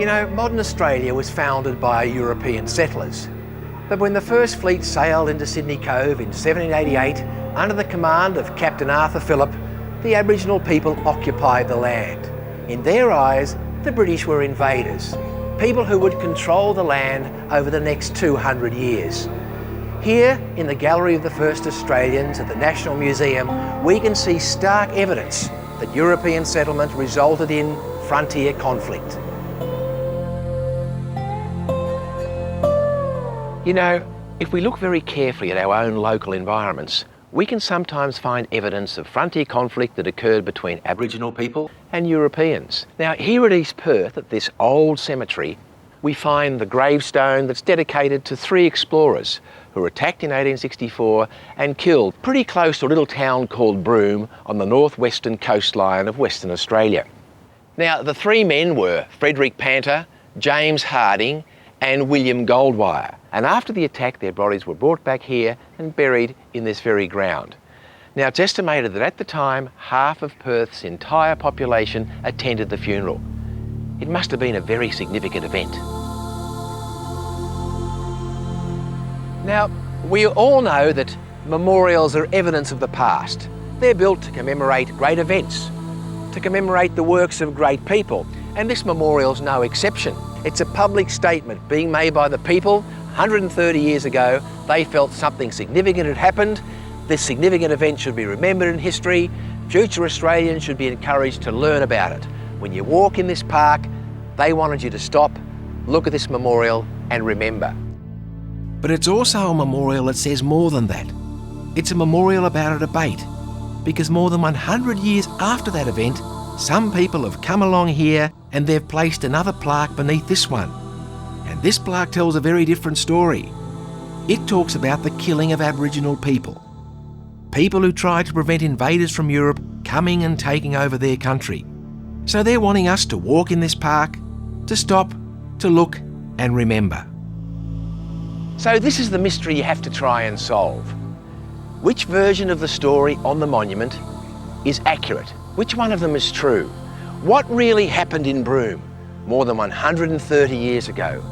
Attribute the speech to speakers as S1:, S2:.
S1: You know, modern Australia was founded by European settlers. But when the first fleet sailed into Sydney Cove in 1788, under the command of Captain Arthur Phillip, the Aboriginal people occupied the land. In their eyes, the British were invaders, people who would control the land over the next 200 years. Here, in the Gallery of the First Australians at the National Museum, we can see stark evidence that European settlement resulted in frontier conflict. You know, if we look very carefully at our own local environments, we can sometimes find evidence of frontier conflict that occurred between Aboriginal people and Europeans. Now, here at East Perth, at this old cemetery, we find the gravestone that's dedicated to 3 explorers who were attacked in 1864 and killed pretty close to a little town called Broome on the northwestern coastline of Western Australia. Now, the 3 men were Frederick Panter, James Harding and William Goldwire. And after the attack, their bodies were brought back here and buried in this very ground. Now, it's estimated that at the time, half of Perth's entire population attended the funeral. It must have been a very significant event. Now, we all know that memorials are evidence of the past. They're built to commemorate great events, to commemorate the works of great people, and this memorial's no exception. It's a public statement being made by the people. 130 years ago, they felt something significant had happened. This significant event should be remembered in history. Future Australians should be encouraged to learn about it. When you walk in this park, they wanted you to stop, look at this memorial and remember. But it's also a memorial that says more than that. It's a memorial about a debate, because more than 100 years after that event, some people have come along here and they've placed another plaque beneath this one. And this plaque tells a very different story. It talks about the killing of Aboriginal people. People who tried to prevent invaders from Europe coming and taking over their country. So they're wanting us to walk in this park, to stop, to look and remember. So this is the mystery you have to try and solve. Which version of the story on the monument is accurate? Which one of them is true? What really happened in Broome more than 130 years ago?